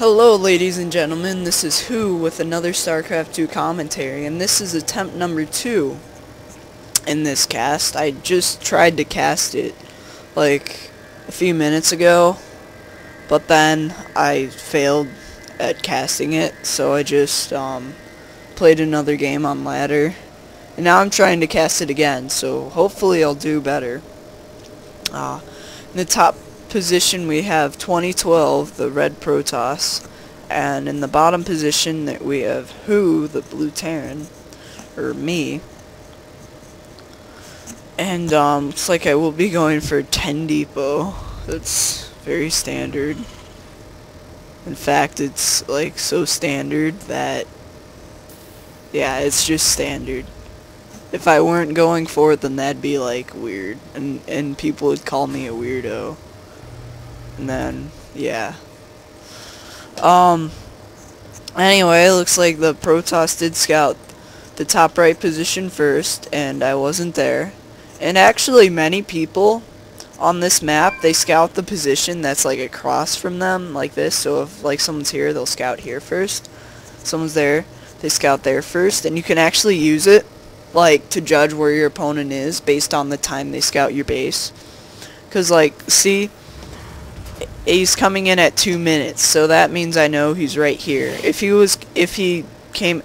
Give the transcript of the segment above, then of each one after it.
Hello ladies and gentlemen, this is Who with another StarCraft 2 commentary, and this is attempt number 2 in this cast. I just tried to cast it like a few minutes ago, but then I failed at casting it, so I just played another game on ladder, and now I'm trying to cast it again, so hopefully I'll do better. In the top position we have 2012, the red Protoss, and in the bottom position that we have Who, the blue Terran, or me. And looks like I will be going for 10 depot. That's very standard. In fact, it's like so standard that, yeah, it's just standard. If I weren't going for it, then that'd be like weird, and people would call me a weirdo. And then, yeah. Anyway, it looks like the Protoss did scout the top right position first, and I wasn't there. And actually, many people on this map, they scout the position that's like across from them, like this. So if like someone's here, they'll scout here first. Someone's there, they scout there first, and you can actually use it like to judge where your opponent is based on the time they scout your base. 'Cause like, see, he's coming in at 2 minutes, so that means I know he's right here. If he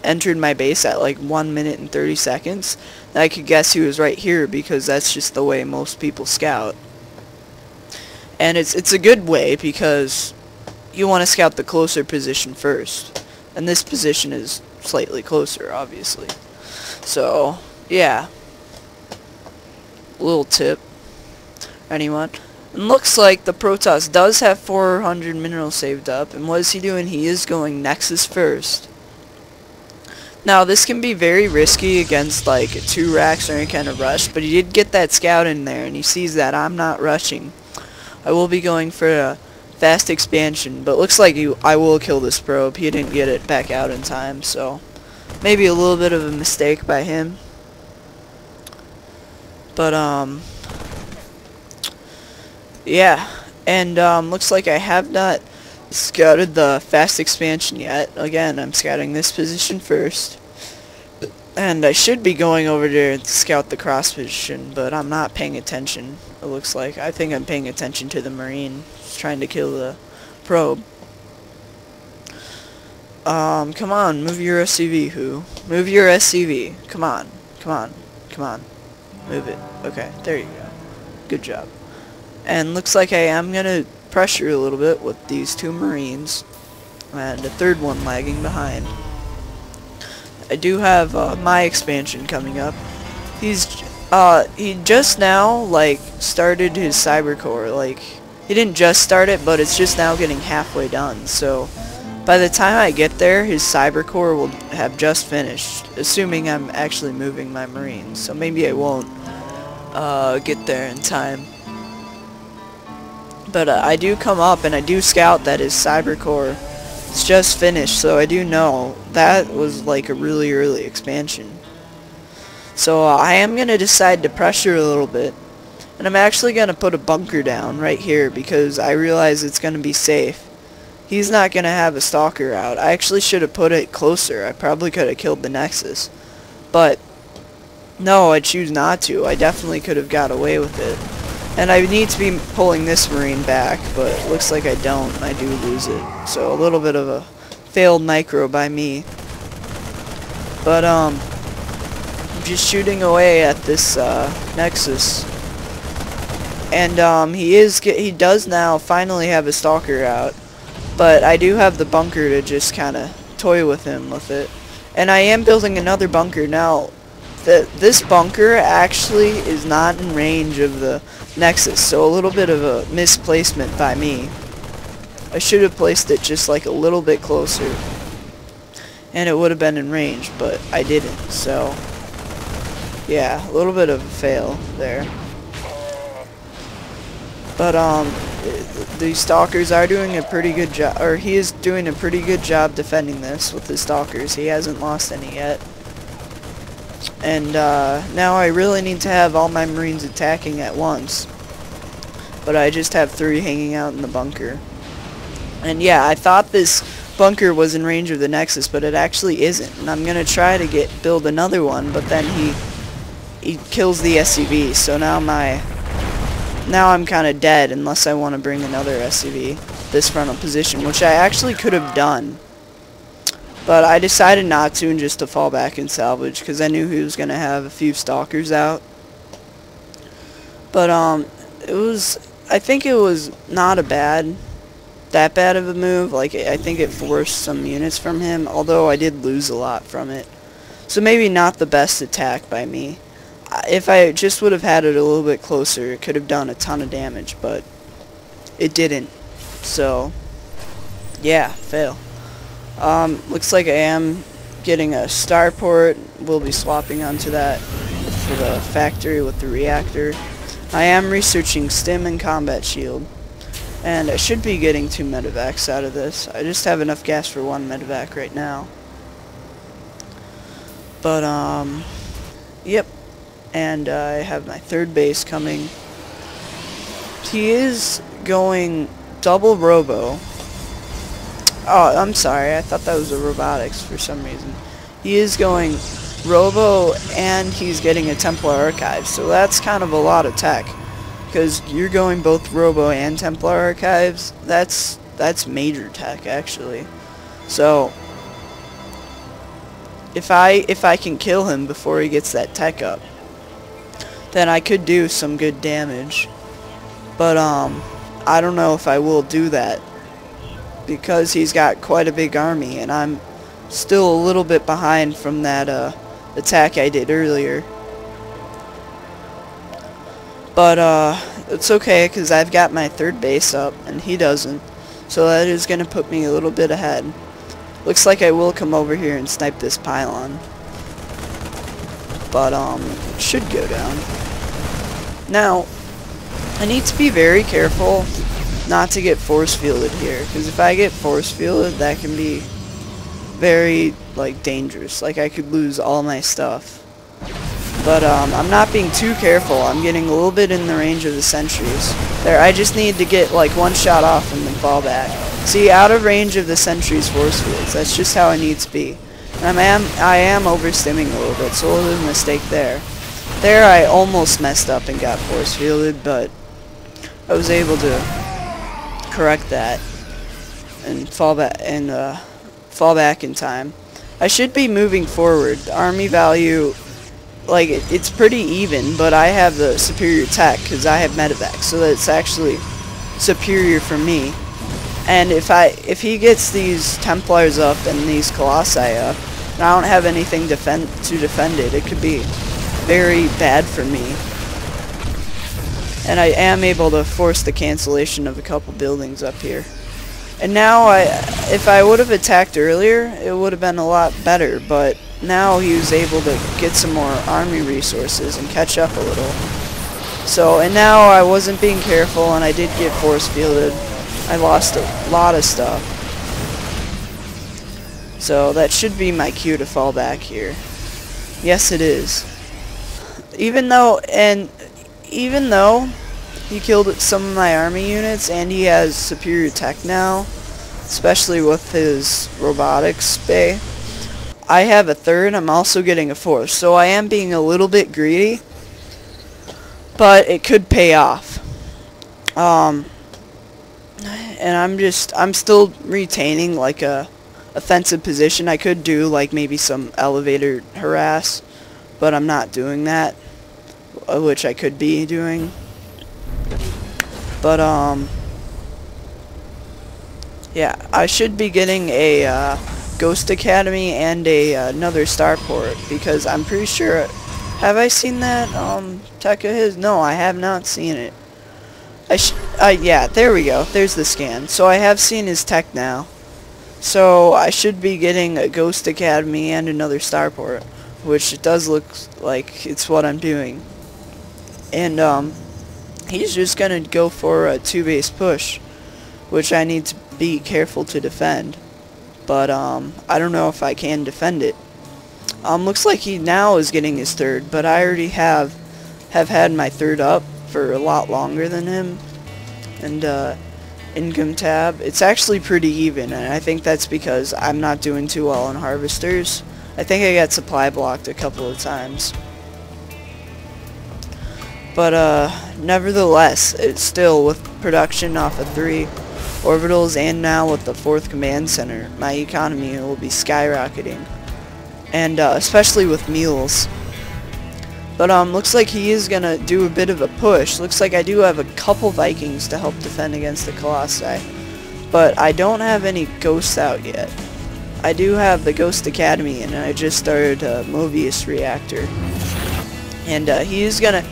entered my base at like 1 minute and 30 seconds, then I could guess he was right here, because that's just the way most people scout. And it's a good way, because you want to scout the closer position first, and this position is slightly closer, obviously. So yeah, little tip, anyone. And looks like the Protoss does have 400 minerals saved up, and what is he doing? He is going Nexus first. Now this can be very risky against like 2 racks or any kind of rush, but he did get that scout in there, and he sees that I'm not rushing. I will be going for a fast expansion, but looks like I will kill this probe. He didn't get it back out in time, so maybe a little bit of a mistake by him. But yeah, and looks like I have not scouted the fast expansion yet. Again, I'm scouting this position first, and I should be going over there to scout the cross position, but I'm not paying attention, it looks like. I think I'm paying attention to the Marine trying to kill the probe. Come on, move your SCV, Who. Move your SCV. Come on. Come on. Come on. Move it. Okay, there you go. Good job. And looks like I am going to pressure a little bit with these 2 Marines, and a third one lagging behind. I do have my expansion coming up. He just now like started his cyber core. Like, he didn't just start it, but it's just now getting halfway done. So by the time I get there, his cyber core will have just finished, assuming I'm actually moving my Marines. So maybe I won't get there in time. But I do come up and I do scout that his cyber core is just finished, so I do know that was like a really early expansion. So I am going to decide to pressure a little bit, and I'm actually going to put a bunker down right here, because I realize it's going to be safe. He's not going to have a stalker out. I actually should have put it closer. I probably could have killed the Nexus, but no, I choose not to. I definitely could have got away with it. And I need to be pulling this Marine back, but it looks like I don't, and I do lose it. So a little bit of a failed micro by me. But I'm just shooting away at this Nexus. And he does now finally have a stalker out. But I do have the bunker to just kind of toy with him with it. And I am building another bunker now. This bunker actually is not in range of the Nexus, so a little bit of a misplacement by me. I should have placed it just like a little bit closer, and it would have been in range, but I didn't. So yeah, a little bit of a fail there. But the stalkers are doing a pretty good job, or he is doing a pretty good job defending this with his stalkers. He hasn't lost any yet. And now I really need to have all my Marines attacking at once, but I just have 3 hanging out in the bunker. And yeah, I thought this bunker was in range of the Nexus, but it actually isn't. And I'm gonna try to build another one, but then he kills the SCV. So now I'm kind of dead unless I want to bring another SCV this frontal position, which I actually could have done. But I decided not to, and just to fall back and salvage, because I knew he was going to have a few stalkers out. But I think it was not that bad of a move. Like, I think it forced some units from him, although I did lose a lot from it. So maybe not the best attack by me. If I just would have had it a little bit closer, it could have done a ton of damage, but it didn't. So, yeah, fail. Looks like I am getting a starport. We'll be swapping onto that for the factory with the reactor. I am researching stim and combat shield, and I should be getting 2 medevacs out of this. I just have enough gas for 1 medevac right now. But, yep. And I have my 3rd base coming. He is going double robo. Oh, I'm sorry. I thought that was a robotics for some reason. He is going robo, and he's getting a Templar Archive. So that's kind of a lot of tech, because you're going both robo and Templar Archives. That's major tech, actually. So if I can kill him before he gets that tech up, then I could do some good damage. But I don't know if I will do that, because he's got quite a big army, and I'm still a little bit behind from that attack I did earlier. But it's okay, because I've got my 3rd base up, and he doesn't. So that is going to put me a little bit ahead. Looks like I will come over here and snipe this pylon. But it should go down. Now, I need to be very careful not to get force fielded here, because if I get force fielded, that can be very, like, dangerous. Like, I could lose all my stuff. But I'm not being too careful. I'm getting a little bit in the range of the sentries. There, I just need to get like 1 shot off and then fall back. See, out of range of the sentries' force fields. That's just how I need to be. And I am overstimming a little bit, so a little mistake there. There, I almost messed up and got force fielded, but I was able to correct that and fall back in time. I should be moving forward. The army value, like, it's pretty even, but I have the superior tech because I have medevac, so that's actually superior for me. And if he gets these Templars up and these Colossi up, and I don't have anything to defend it, it could be very bad for me. And I am able to force the cancellation of a couple buildings up here. And now, if I would have attacked earlier, it would have been a lot better, but now he was able to get some more army resources and catch up a little. So, and now I wasn't being careful, and I did get force fielded. I lost a lot of stuff. So that should be my cue to fall back here. Yes, it is. Even though he killed some of my army units, and he has superior tech now, especially with his robotics bay, I have a 3rd, I'm also getting a 4th, so I am being a little bit greedy, but it could pay off. And I'm still retaining like a offensive position. I could do like maybe some elevator harass, but I'm not doing that, which I could be doing. But yeah, I should be getting a Ghost Academy and another starport, because I'm pretty sure, have I seen that tech of his? No, I have not seen it. Yeah, there we go. There's the scan. So I have seen his tech now. So I should be getting a Ghost Academy and another starport, which it does look like it's what I'm doing. And he's just gonna go for a 2-base push, which I need to be careful to defend. But I don't know if I can defend it. Looks like he now is getting his 3rd, but I already have had my 3rd up for a lot longer than him. And income tab. It's actually pretty even, and I think that's because I'm not doing too well on harvesters. I think I got supply blocked a couple of times. But nevertheless, it's still with production off of 3 orbitals and now with the 4th command center, my economy will be skyrocketing. And especially with mules. But looks like he is gonna do a bit of a push. Looks like I do have a couple Vikings to help defend against the Colossi. But I don't have any ghosts out yet. I do have the Ghost Academy, and I just started a Mobius reactor. And he is gonna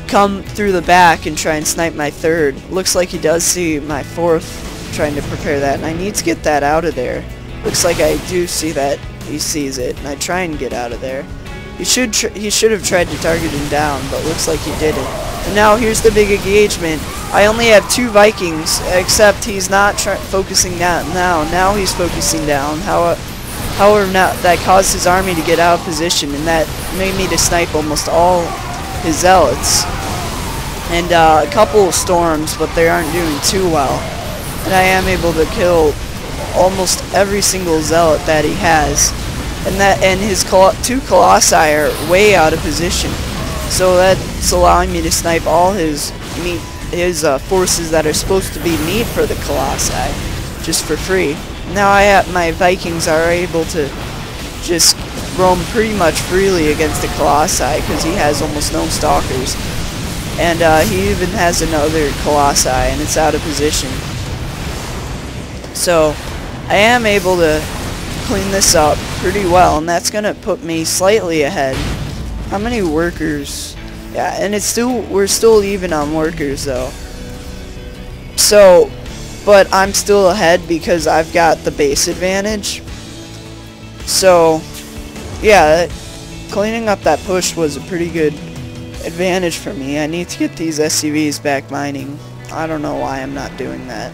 come through the back and try and snipe my 3rd. Looks like he does see my 4th trying to prepare that, and I need to get that out of there. Looks like I do see that he sees it, and I try and get out of there. He should have tried to target him down, but looks like he didn't. And now here's the big engagement. I only have 2 Vikings, except he's not focusing down now. Now he's focusing down. However, now that caused his army to get out of position, and that made me to snipe almost all his zealots. And a couple of storms, but they aren't doing too well. And I am able to kill almost every single zealot that he has. And his 2 Colossi are way out of position. So that's allowing me to snipe all his forces that are supposed to be meat for the Colossi, just for free. Now my Vikings are able to just roam pretty much freely against the Colossi because he has almost no stalkers. And he even has another Colossi, and it's out of position. So I am able to clean this up pretty well, and that's gonna put me slightly ahead. How many workers? Yeah, and we're still even on workers though. So, but I'm still ahead because I've got the base advantage. So, yeah, cleaning up that push was a pretty good advantage for me. I need to get these SCVs back mining. I don't know why I'm not doing that.